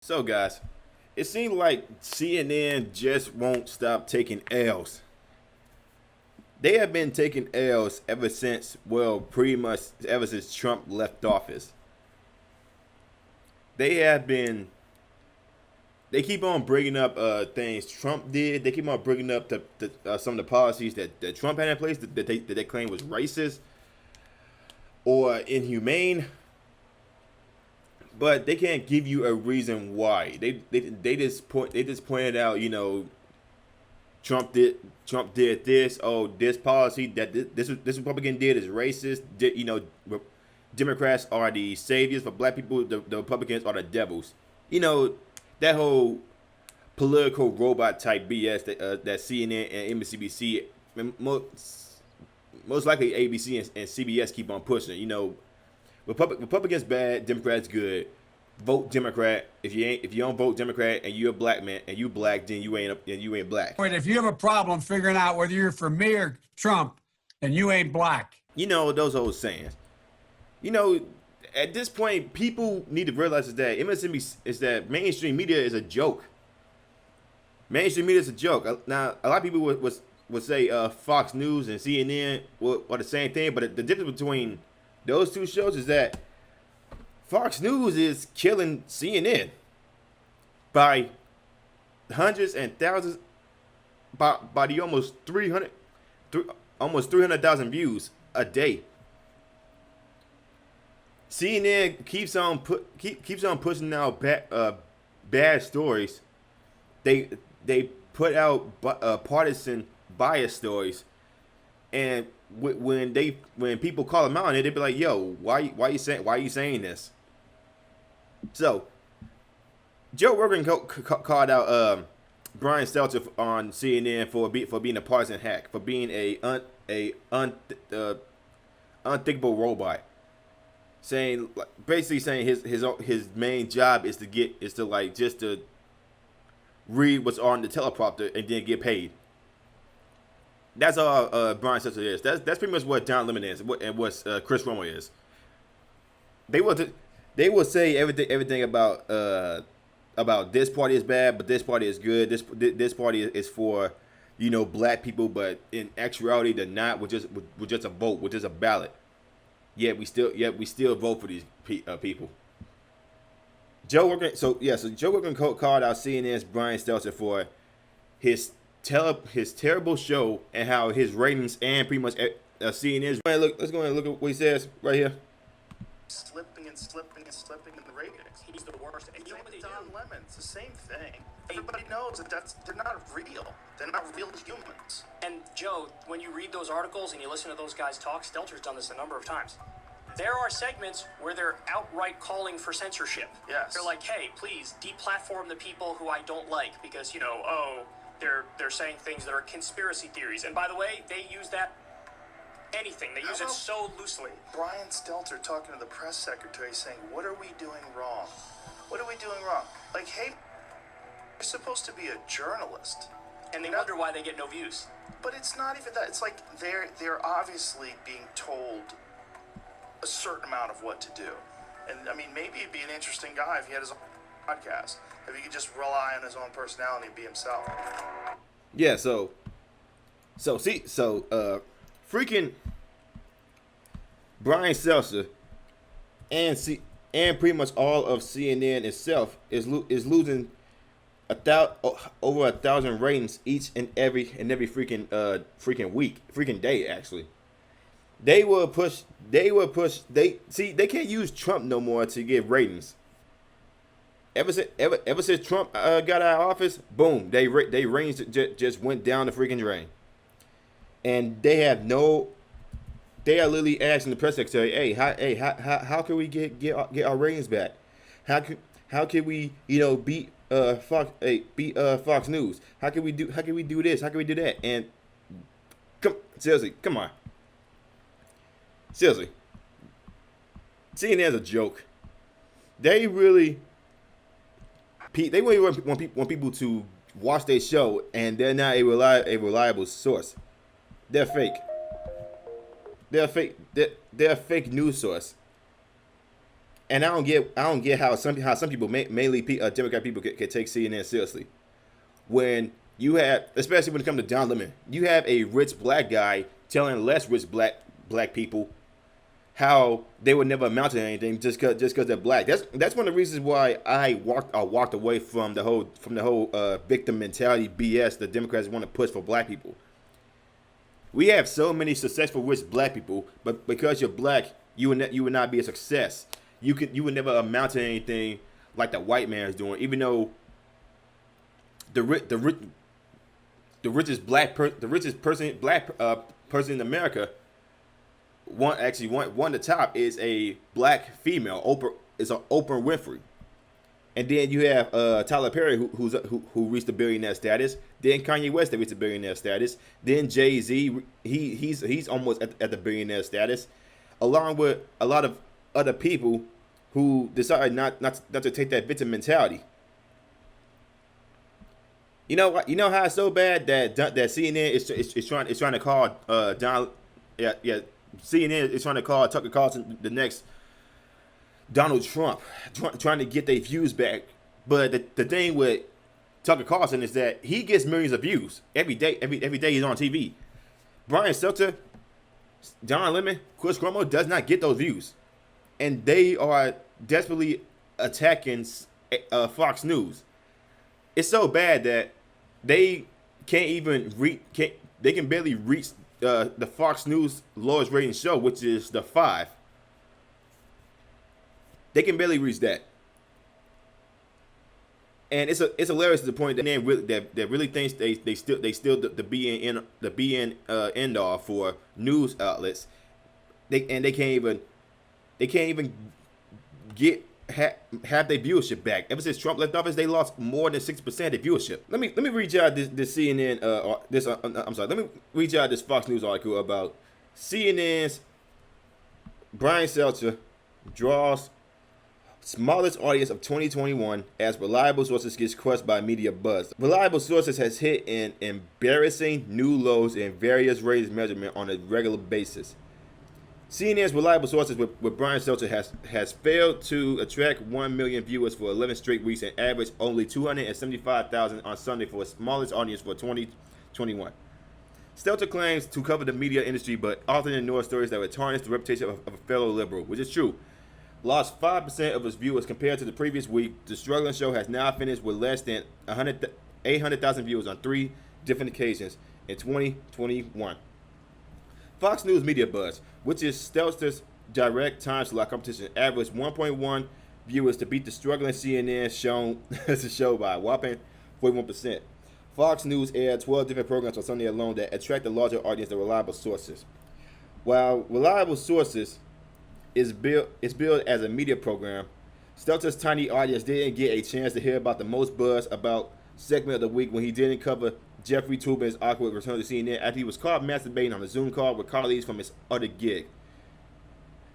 So, guys, it seems like CNN just won't stop taking L's. They have been taking L's ever since, well, pretty much ever since Trump left office. They have been, they keep on bringing up things Trump did. They keep on bringing up some of the policies that Trump had in place that they claim was racist or inhumane. But they can't give you a reason why. They just pointed out, Trump did this. Oh, this policy that this Republican did is racist. Democrats are the saviors for black people. The Republicans are the devils. You know that whole political robot type BS that CNN and MSNBC, most likely ABC and CBS keep on pushing. Republicans bad, Democrats good. Vote Democrat. If you don't vote Democrat and you're a black man and you black, then you ain't black. Wait, if you have a problem figuring out whether you're for me or Trump, then you ain't black. Those old sayings. At this point, people need to realize that mainstream media is a joke. Mainstream media is a joke. Now, a lot of people would say Fox News and CNN are the same thing, but the difference between those two shows is that Fox News is killing CNN by hundreds and thousands, by the almost 300,000 views a day. CNN keeps on pushing out bad stories. They put out partisan bias stories, and when people call them out on it, they be like, "Yo, why are you saying this?" So, Joe Rogan called out Brian Stelter on CNN for being a partisan hack, for being a unthinkable robot, basically saying his main job is to read what's on the teleprompter and then get paid. That's all Brian Stelter is. That's pretty much what Don Lemon is, and what Chris Romo is. They will say everything about this party is bad, but this party is good. This party is for black people, but in actuality they're not. We're just a vote. We're just a ballot. Yet we still vote for these people. Joe Rogan. So Joe Rogan called out CNN's Brian Stelter for his terrible show and how his ratings and pretty much CNN's. Let's go and look at what he says right here. Slipping in the ratings. He's the worst. And you know what they do? Don Lemon, it's the same thing. Everybody knows that they're not real. They're not real humans. And Joe, when you read those articles and you listen to those guys talk, Stelter's done this a number of times. There are segments where they're outright calling for censorship. Yes. They're like, hey, please deplatform the people who I don't like because, they're saying things that are conspiracy theories. And by the way, they use that anything. They use it so loosely. Brian Stelter talking to the press secretary saying, what are we doing wrong? What are we doing wrong? Like, hey, you're supposed to be a journalist. And they wonder why they get no views. But it's not even that. It's like they're obviously being told a certain amount of what to do. And, I mean, maybe he'd be an interesting guy if he had his own podcast. If he could just rely on his own personality and be himself. Yeah, freaking Brian Stelter and pretty much all of CNN itself is losing over 1,000 ratings each and every freaking week, freaking day actually. They can't use Trump no more to get ratings. Ever since Trump got out of office, boom, they ratings just went down the freaking drain. And they are literally asking the press secretary, how can we get our ratings back? How can we beat Fox News? How can we do this? How can we do that? And come on. Seriously. CNN is a joke. They really want people to watch their show, and they're not a reliable source. They're fake. They're a fake news source. and I don't get how some people, mainly Democrat people, can take CNN seriously. When you have, especially when it comes to Don Lemon, you have a rich black guy telling less rich black people how they would never amount to anything just because they're black. That's one of the reasons why I walked away from the whole victim mentality BS the Democrats want to push for black people. We have so many successful rich black people, but because you're black, you would not be a success. You would never amount to anything like the white man is doing. Even though the richest person in America, one of the top is a black female. Oprah Winfrey, and then you have Tyler Perry who reached the billionaire status. Then Kanye West that reached the billionaire status. Then Jay-Z, he's almost at the billionaire status, along with a lot of other people who decided not to take that victim mentality. You know how it's so bad that CNN is trying to call CNN is trying to call Tucker Carlson the next Donald Trump, trying to get their views back. But the thing with Tucker Carlson is that he gets millions of views every day. Every day he's on TV. Brian Stelter, Don Lemon, Chris Cuomo does not get those views, and they are desperately attacking Fox News. It's so bad that they can't even they can barely reach the Fox News lowest rating show, which is the 5. They can barely reach that, and it's hilarious to the point that that really thinks they still the be in end all for news outlets. They can't even get have their viewership back. Ever since Trump left office, they lost more than 6% of their viewership. Let me read y'all this CNN let me read y'all this Fox News article about CNN's Brian Stelter draws smallest audience of 2021 as reliable sources gets crushed by media buzz. Reliable sources has hit an embarrassing new lows in various ratings measurement on a regular basis. CNN's reliable sources with Brian Stelter has failed to attract 1 million viewers for 11 straight weeks and averaged only 275,000 on Sunday for its smallest audience for 2021. Stelter claims to cover the media industry, but often ignores stories that would tarnish the reputation of a fellow liberal, which is true. Lost 5% of its viewers compared to the previous week. The struggling show has now finished with less than 800,000 viewers on 3 different occasions in 2021. Fox News Media Buzz, which is Stelter's direct time slot competition, averaged 1.1 viewers to beat the struggling CNN show by a whopping 41%. Fox News aired 12 different programs on Sunday alone that attract a larger audience than reliable sources. While reliable sources is billed as a media program, Stelter's tiny audience didn't get a chance to hear about the most buzz about segment of the week when he didn't cover Jeffrey Toobin's awkward return to CNN after he was caught masturbating on a Zoom call with colleagues from his other gig.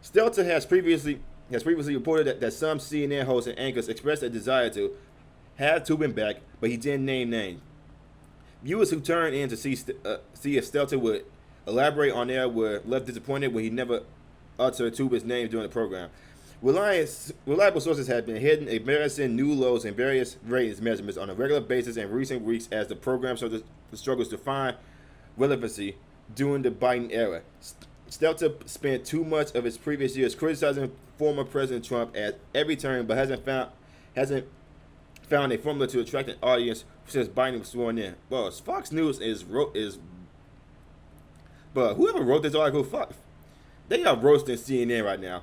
Stelter has previously reported that some CNN hosts and anchors expressed a desire to have Toobin back, but he didn't name names. Viewers who turned in to see if Stelter would elaborate on air were left disappointed when he never uttered Toobin's name during the program. Reliable sources have been hitting embarrassing new lows in various ratings measurements on a regular basis in recent weeks as the program struggles to find relevancy during the Biden era. Stelter spent too much of his previous years criticizing former President Trump at every turn, but hasn't found a formula to attract an audience since Biden was sworn in. Well, Fox News but whoever wrote this article, they are roasting CNN right now.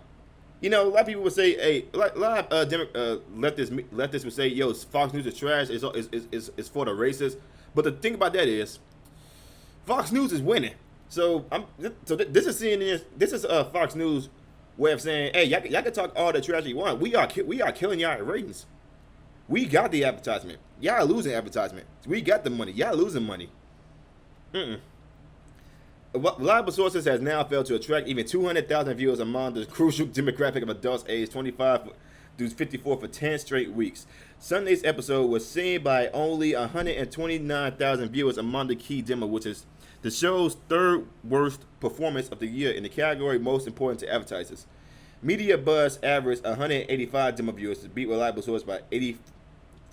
You know, a lot of people would say, hey, a lot of leftists would say, yo, Fox News is trash, is for the racists. But the thing about that is, Fox News is winning. So this is CNN. This is Fox News way of saying, hey, y'all can talk all the trash you want. We are killing y'all at ratings. We got the advertisement. Y'all losing advertisement. We got the money. Y'all losing money. Reliable sources has now failed to attract even 200,000 viewers among the crucial demographic of adults aged 25 through 54 for 10 straight weeks. Sunday's episode was seen by only 129,000 viewers among the key demo, which is the show's third worst performance of the year in the category most important to advertisers. Media Buzz averaged 185 demo viewers to beat reliable source by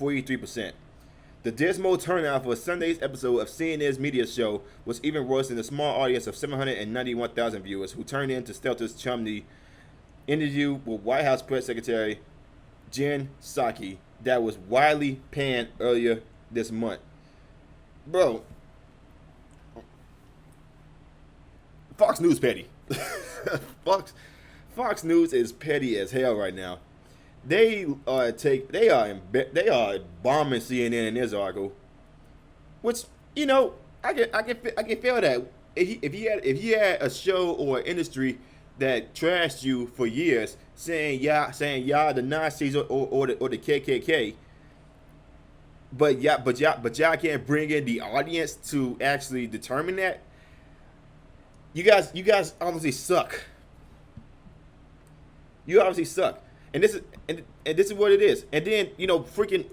43%. The dismal turnout for Sunday's episode of CNN's media show was even worse than the small audience of 791,000 viewers who turned in to Stelter's Chumney interview with White House Press Secretary Jen Psaki that was widely panned earlier this month. Bro, Fox News petty. Fox News is petty as hell right now. They are bombing CNN in this article, which I can feel that if you had a show or an industry that trashed you for years, saying y'all the Nazis or the KKK, but y'all can't bring in the audience to actually determine that. You guys obviously suck. You obviously suck. And this is what it is. And then freaking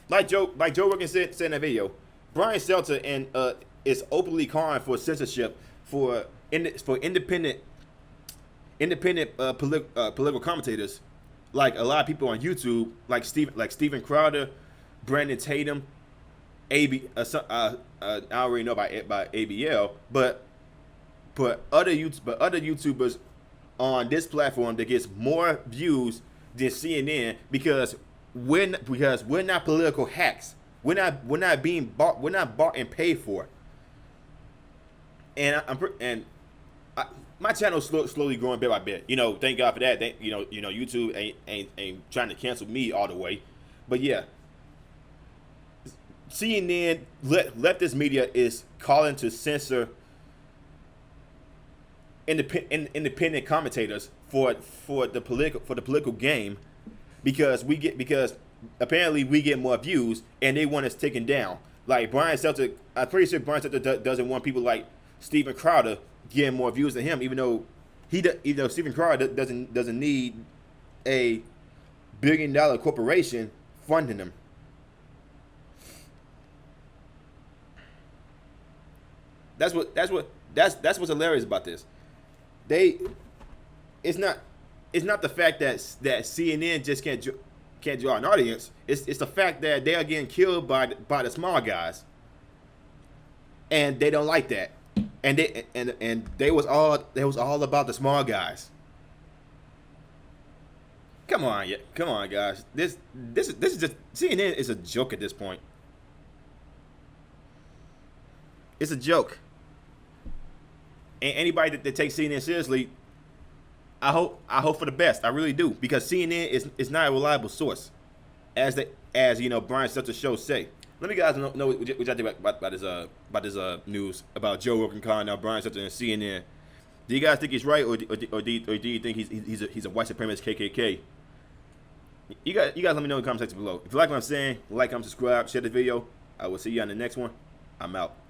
like Joe Rogan said in that video, Brian Stelter is openly calling for censorship for independent political commentators, like a lot of people on YouTube, like Steven Crowder, Brandon Tatum, I already know about ABL, but other YouTubers on this platform that gets more views than CNN because we're not political hacks. We're not being bought. We're not bought and paid for. And my channel's slowly growing bit by bit. Thank God for that. YouTube ain't trying to cancel me all the way. But yeah, CNN leftist media is calling to censor independent commentators for the political game because apparently we get more views and they want us taken down. Like Brian Stelter, I'm pretty sure Brian Stelter doesn't want people like Steven Crowder getting more views than him, even though Steven Crowder doesn't need a $1 billion corporation funding him. That's what's hilarious about this. It's not the fact that CNN just can't draw an audience. It's the fact that they are getting killed by the small guys, and they don't like that. And they was all about the small guys. Come on, guys. This is just CNN is a joke at this point. It's a joke. And anybody that takes CNN seriously, I hope for the best. I really do, because CNN is not a reliable source, as Brian Stelter's show say. Let me guys know what you think about this news about Joe Rogan calling out Brian Stelter and CNN. Do you guys think he's right, or do you think he's a white supremacist KKK? You guys let me know in the comment section below. If you like what I'm saying, like, comment, subscribe, share the video. I will see you on the next one. I'm out.